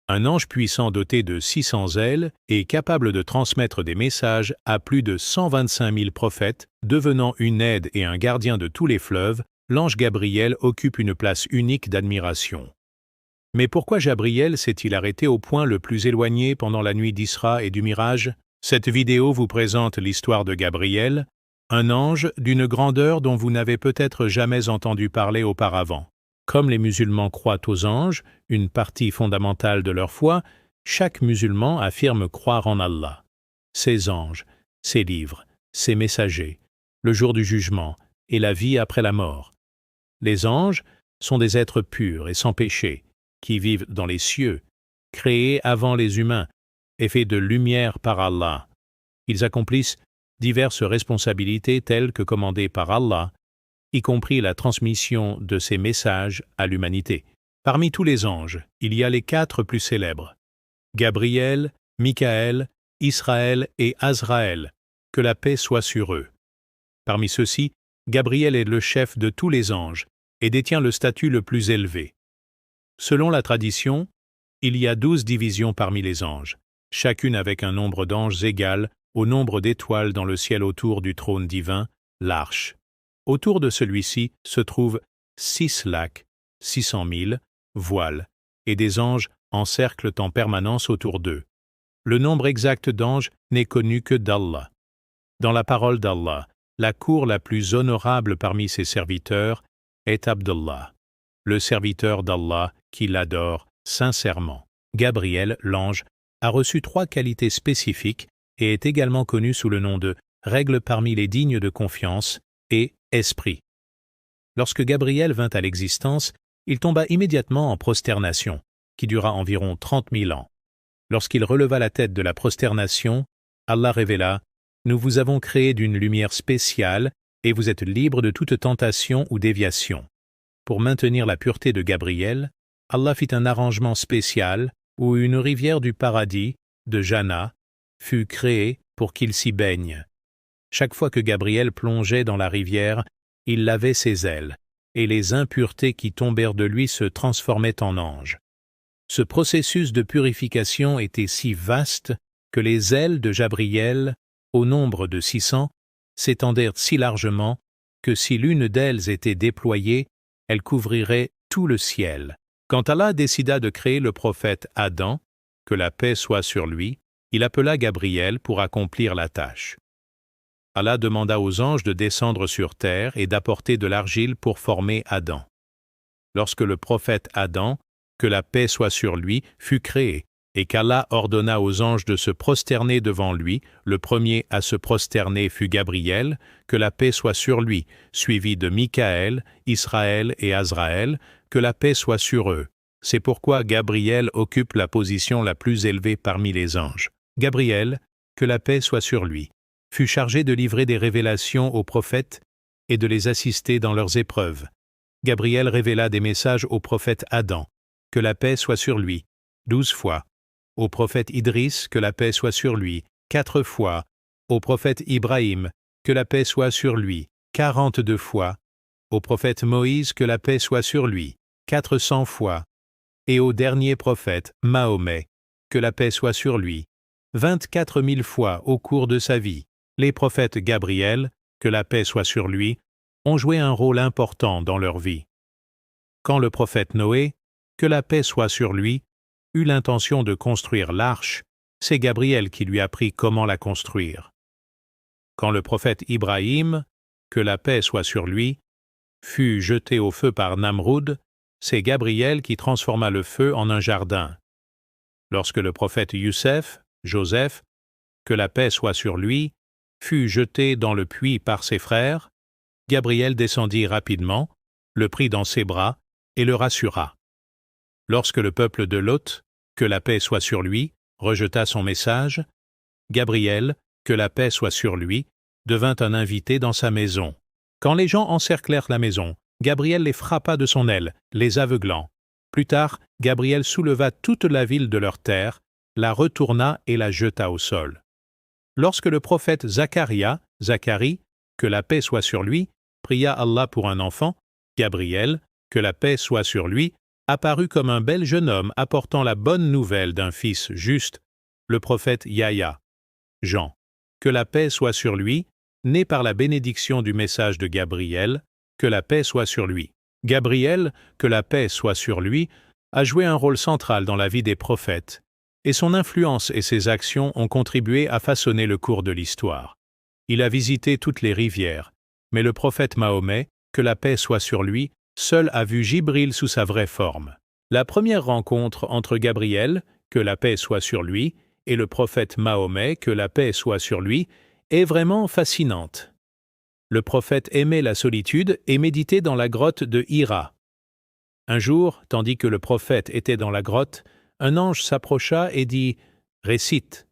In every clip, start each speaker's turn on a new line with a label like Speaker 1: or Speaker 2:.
Speaker 1: un ange puissant doté de 600 ailes et capable de transmettre des messages à plus de 125 000 prophètes, devenant une aide et un gardien de tous les fleuves, l'ange Gabriel occupe une place unique d'admiration. Mais pourquoi Gabriel s'est-il arrêté au point le plus éloigné pendant la nuit d'Isra et du Mirage? Cette vidéo vous présente l'histoire de Gabriel, un ange d'une grandeur dont vous n'avez peut-être jamais entendu parler auparavant. Comme les musulmans croient aux anges, une partie fondamentale de leur foi, chaque musulman affirme croire en Allah, ses anges, ses livres, ses messagers, le jour du jugement et la vie après la mort. Les anges sont des êtres purs et sans péché, qui vivent dans les cieux, créés avant les humains et faits de lumière par Allah. Ils accomplissent diverses responsabilités telles que commandées par Allah, y compris la transmission de ses messages à l'humanité. Parmi tous les anges, il y a les 4 plus célèbres: Gabriel, Michaël, Israël et Azraël, que la paix soit sur eux. Parmi ceux-ci, Gabriel est le chef de tous les anges et détient le statut le plus élevé. Selon la tradition, il y a 12 divisions parmi les anges, chacune avec un nombre d'anges égal au nombre d'étoiles dans le ciel autour du trône divin, l'arche. Autour de celui-ci se trouvent 6 lacs, 600 000 voiles, et des anges encerclent en permanence autour d'eux. Le nombre exact d'anges n'est connu que d'Allah. Dans la parole d'Allah, la cour la plus honorable parmi ses serviteurs est Abdullah, le serviteur d'Allah qui l'adore sincèrement. Gabriel, l'ange, a reçu 3 qualités spécifiques et est également connu sous le nom de règle parmi les dignes de confiance et esprit. Lorsque Gabriel vint à l'existence, il tomba immédiatement en prosternation, qui dura environ 30 000 ans. Lorsqu'il releva la tête de la prosternation, Allah révéla: « Nous vous avons créé d'une lumière spéciale et vous êtes libre de toute tentation ou déviation. » Pour maintenir la pureté de Gabriel, Allah fit un arrangement spécial où une rivière du paradis, de Jannah, fut créée pour qu'il s'y baigne. Chaque fois que Gabriel plongeait dans la rivière, il lavait ses ailes, et les impuretés qui tombèrent de lui se transformaient en anges. Ce processus de purification était si vaste que les ailes de Gabriel, au nombre de 600, s'étendèrent si largement que si l'une d'elles était déployée, elle couvrirait tout le ciel. Quand Allah décida de créer le prophète Adam, que la paix soit sur lui, il appela Gabriel pour accomplir la tâche. Allah demanda aux anges de descendre sur terre et d'apporter de l'argile pour former Adam. Lorsque le prophète Adam, que la paix soit sur lui, fut créé, et qu'Allah ordonna aux anges de se prosterner devant lui, le premier à se prosterner fut Gabriel, que la paix soit sur lui, suivi de Michaël, Israël et Azraël, que la paix soit sur eux. C'est pourquoi Gabriel occupe la position la plus élevée parmi les anges. Gabriel, que la paix soit sur lui, fut chargé de livrer des révélations aux prophètes et de les assister dans leurs épreuves. Gabriel révéla des messages au prophète Adam, que la paix soit sur lui, 12 fois, au prophète Idriss, que la paix soit sur lui, 4 fois, au prophète Ibrahim, que la paix soit sur lui, 42 fois, au prophète Moïse, que la paix soit sur lui, 400 fois, et au dernier prophète, Mahomet, que la paix soit sur lui, 24 000 fois au cours de sa vie. Les prophètes Gabriel, que la paix soit sur lui, ont joué un rôle important dans leur vie. Quand le prophète Noé, que la paix soit sur lui, eut l'intention de construire l'arche, c'est Gabriel qui lui apprit comment la construire. Quand le prophète Ibrahim, que la paix soit sur lui, fut jeté au feu par Namroud, c'est Gabriel qui transforma le feu en un jardin. Lorsque le prophète Youssef, Joseph, que la paix soit sur lui, fut jeté dans le puits par ses frères, Gabriel descendit rapidement, le prit dans ses bras et le rassura. Lorsque le peuple de Lot, que la paix soit sur lui, rejeta son message, Gabriel, que la paix soit sur lui, devint un invité dans sa maison. Quand les gens encerclèrent la maison, Gabriel les frappa de son aile, les aveuglant. Plus tard, Gabriel souleva toute la ville de leur terre, la retourna et la jeta au sol. Lorsque le prophète Zacharie, que la paix soit sur lui, pria Allah pour un enfant, Gabriel, que la paix soit sur lui, apparut comme un bel jeune homme apportant la bonne nouvelle d'un fils juste, le prophète Yahya, Jean, que la paix soit sur lui, né par la bénédiction du message de Gabriel, que la paix soit sur lui. Gabriel, que la paix soit sur lui, a joué un rôle central dans la vie des prophètes, et son influence et ses actions ont contribué à façonner le cours de l'histoire. Il a visité toutes les rivières, mais le prophète Mahomet, que la paix soit sur lui, seul a vu Jibril sous sa vraie forme. La première rencontre entre Gabriel, que la paix soit sur lui, et le prophète Mahomet, que la paix soit sur lui, est vraiment fascinante. Le prophète aimait la solitude et méditait dans la grotte de Hira. Un jour, tandis que le prophète était dans la grotte, un ange s'approcha et dit « Récite ».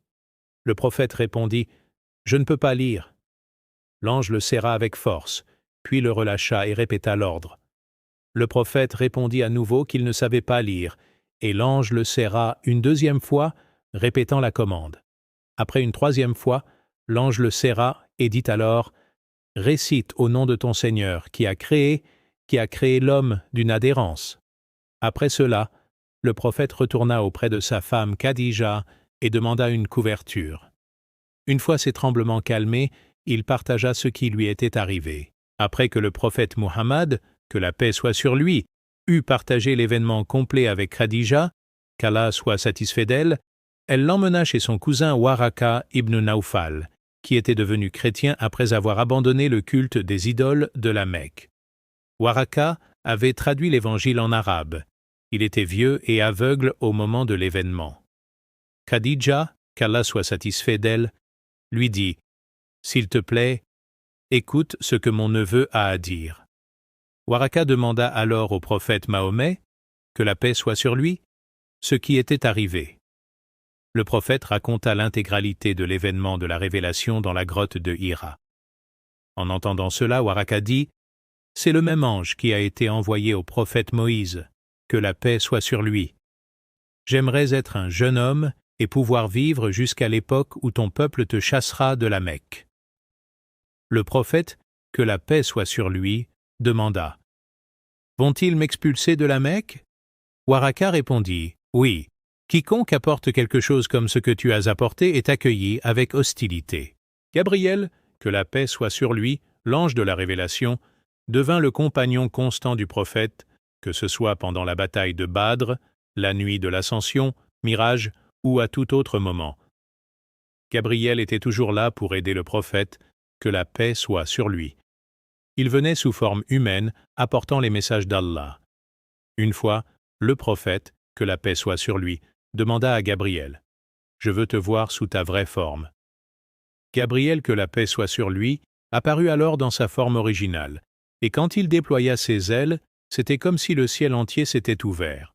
Speaker 1: Le prophète répondit « Je ne peux pas lire ». L'ange le serra avec force, puis le relâcha et répéta l'ordre. Le prophète répondit à nouveau qu'il ne savait pas lire, et l'ange le serra une deuxième fois, répétant la commande. Après une troisième fois, l'ange le serra et dit alors « Récite au nom de ton Seigneur qui a créé l'homme d'une adhérence ». Après cela, le prophète retourna auprès de sa femme Khadija et demanda une couverture. Une fois ces tremblements calmés, il partagea ce qui lui était arrivé. Après que le prophète Muhammad, que la paix soit sur lui, eut partagé l'événement complet avec Khadija, qu'Allah soit satisfait d'elle, elle l'emmena chez son cousin Waraka ibn Nawfal, qui était devenu chrétien après avoir abandonné le culte des idoles de la Mecque. Waraka avait traduit l'évangile en arabe. Il était vieux et aveugle au moment de l'événement. Khadija, qu'Allah soit satisfait d'elle, lui dit « S'il te plaît, écoute ce que mon neveu a à dire. » Waraka demanda alors au prophète Mahomet, que la paix soit sur lui, ce qui était arrivé. Le prophète raconta l'intégralité de l'événement de la révélation dans la grotte de Hira. En entendant cela, Waraka dit « C'est le même ange qui a été envoyé au prophète Moïse, que la paix soit sur lui. J'aimerais être un jeune homme et pouvoir vivre jusqu'à l'époque où ton peuple te chassera de la Mecque. » Le prophète, que la paix soit sur lui, demanda « Vont-ils m'expulser de la Mecque ?» Waraka répondit « Oui, quiconque apporte quelque chose comme ce que tu as apporté est accueilli avec hostilité. » Gabriel, que la paix soit sur lui, l'ange de la révélation, devint le compagnon constant du prophète, que ce soit pendant la bataille de Badr, la nuit de l'Ascension, Mirage ou à tout autre moment. Gabriel était toujours là pour aider le prophète, que la paix soit sur lui. Il venait sous forme humaine, apportant les messages d'Allah. Une fois, le prophète, que la paix soit sur lui, demanda à Gabriel « Je veux te voir sous ta vraie forme. » Gabriel, que la paix soit sur lui, apparut alors dans sa forme originale, et quand il déploya ses ailes, c'était comme si le ciel entier s'était ouvert.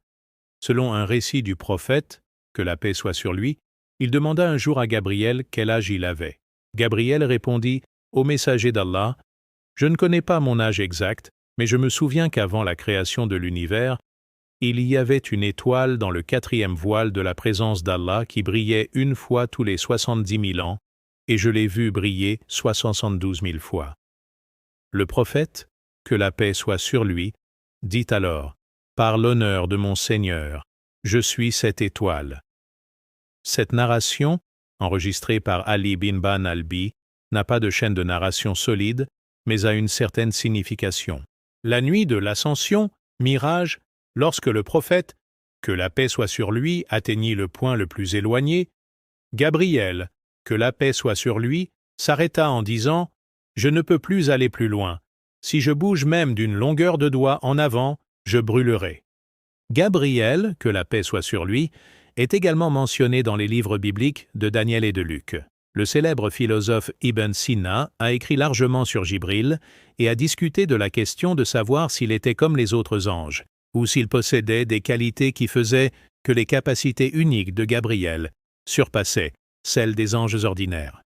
Speaker 1: Selon un récit du prophète, que la paix soit sur lui, il demanda un jour à Gabriel quel âge il avait. Gabriel répondit « Ô messager d'Allah, je ne connais pas mon âge exact, mais je me souviens qu'avant la création de l'univers, il y avait une étoile dans le 4e voile de la présence d'Allah qui brillait une fois tous les 70 000 ans, et je l'ai vue briller 72 000 fois. » Le prophète, que la paix soit sur lui, dit alors « Par l'honneur de mon Seigneur, je suis cette étoile. » Cette narration, enregistrée par Ali bin Albi, n'a pas de chaîne de narration solide, mais a une certaine signification. La nuit de l'Ascension, Mirage, lorsque le prophète, que la paix soit sur lui, atteignit le point le plus éloigné, Gabriel, que la paix soit sur lui, s'arrêta en disant « Je ne peux plus aller plus loin. Si je bouge même d'une longueur de doigt en avant, je brûlerai. » Gabriel, que la paix soit sur lui, est également mentionné dans les livres bibliques de Daniel et de Luc. Le célèbre philosophe Ibn Sina a écrit largement sur Jibril et a discuté de la question de savoir s'il était comme les autres anges, ou s'il possédait des qualités qui faisaient que les capacités uniques de Gabriel surpassaient celles des anges ordinaires.